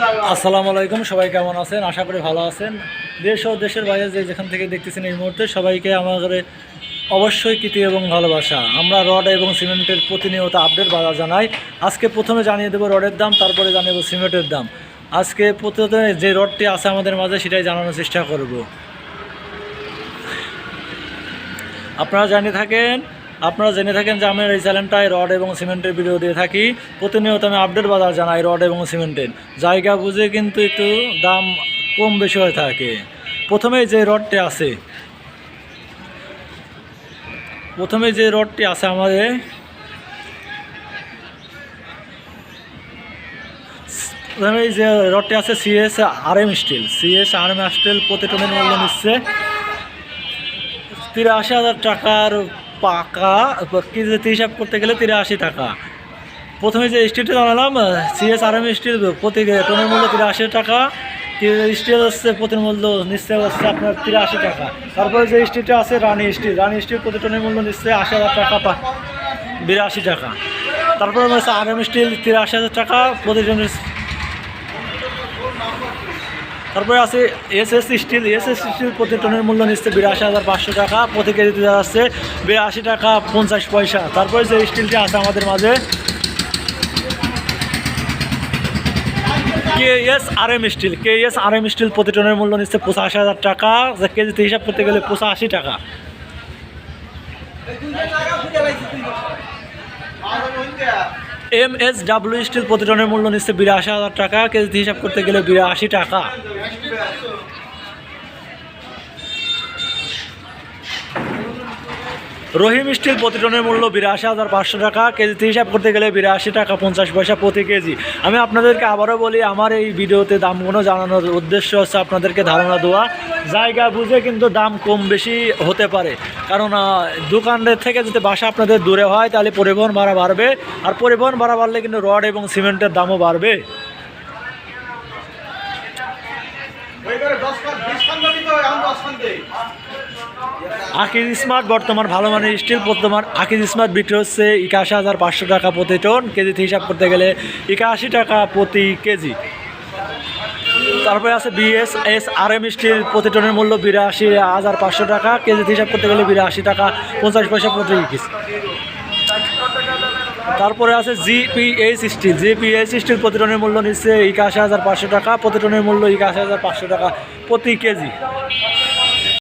আসসালামু আলাইকুম, সবাই কেমন আছেন? আশা করি ভালো আছেন। দেশ ও দেশের বাইরে যেখান থেকে দেখতেছেন এই মুহূর্তে সবাইকে আমাদের অবশ্যই কৃতি এবং ভালোবাসা। আমরা রড এবং সিমেন্টের প্রতিনিয়ত আপডেট বাজার জানাই। আজকে প্রথমে জানিয়ে দেবো রডের দাম, তারপরে জানিয়ে দেবো সিমেন্টের দাম। আজকে প্রথমে যে রডটি আছে আমাদের মাঝে সেটাই জানানোর চেষ্টা করব। আপনারা জেনে থাকেন যে আমি এই চ্যানেলটায় রড এবং সিমেন্টের ভিডিও দিয়ে থাকি। প্রতিনিয়ত আমি আপডেট বাজার জানাই রড এবং সিমেন্টের। জায়গা বুঝে কিন্তু একটু দাম কম বেশি হয়ে থাকে। প্রথমে যে রডটি আছে আমাদের সিএস আরএম স্টিল প্রতি টনের মূল্য নিচ্ছে 83,000 টাকার পাকা কেজিতে হিসাব করতে গেলে 83 টাকা। প্রথমে যে স্টিলটা জানালাম সিএস আরএম স্টিল প্রতি টনের মূল্য 83 টাকা। স্টিল হচ্ছে প্রতি মূল্য নিচ্ছে হচ্ছে আপনার 83 টাকা। তারপরে যে স্টিলটা আছে রানি স্টিল প্রতি টনের মূল্য নিচ্ছে 80,000 টাকা 82 টাকা। তারপরে হচ্ছে আরএম স্টিল 83,000 টাকা প্রতি টনের। তারপরে আছে এসএস স্টিল প্রতি টনের মূল্য নিচ্ছে 82,500 টাকা, প্রতি কেজিতে যাচ্ছে 82 টাকা 50 পয়সা। তারপরে যে স্টিলটি আছে আমাদের মাঝে কেএস আরএম স্টিল প্রতি টনের মূল্য নিচ্ছে 85,000 টাকা, যা কেজিতে হিসাব করতে গেলে 85 টাকা। MSW স্টিল প্রতি টনের মূল্য নিচ্ছে 82,000 টাকা, কেজিতে হিসাব করতে গেলে 82 টাকা। রহিম স্টিল প্রতি টনের মূল্য 82,500 টাকা, কেজিতে হিসাব করতে গেলে 82 টাকা 50 পয়সা প্রতি কেজি। আমি আপনাদেরকে আবারও বলি, আমার এই ভিডিওতে দামগুলো জানানোর উদ্দেশ্য হচ্ছে আপনাদেরকে ধারণা দেওয়া। জায়গা বুঝে কিন্তু দাম কম বেশি হতে পারে, কারণ দোকানের থেকে যদি বাসা আপনাদের দূরে হয় তাহলে পরিবহন ভাড়া বাড়বে, আর পরিবহন ভাড়া বাড়লে কিন্তু রড এবং সিমেন্টের দামও বাড়বে। আকিজ স্মার্ট বর্তমান ভালো মানের স্টিল আকিজ স্মার্ট বিক্রি হচ্ছে 81,500 টাকা প্রতি টন, কেজিতে হিসাব করতে গেলে 81 টাকা প্রতি কেজি। তারপরে আছে বিএসএস আরএম স্টিল প্রতি টনের মূল্য 82,500 টাকা, কেজিতে হিসাব করতে গেলে 82 টাকা 50 পয়সা প্রতি কেজি। তারপরে আছে জিপিএস স্টিল প্রতি টনের মূল্য নিচ্ছে 81,500 টাকা, প্রতি টনের মূল্য 81,500 টাকা প্রতি কেজি।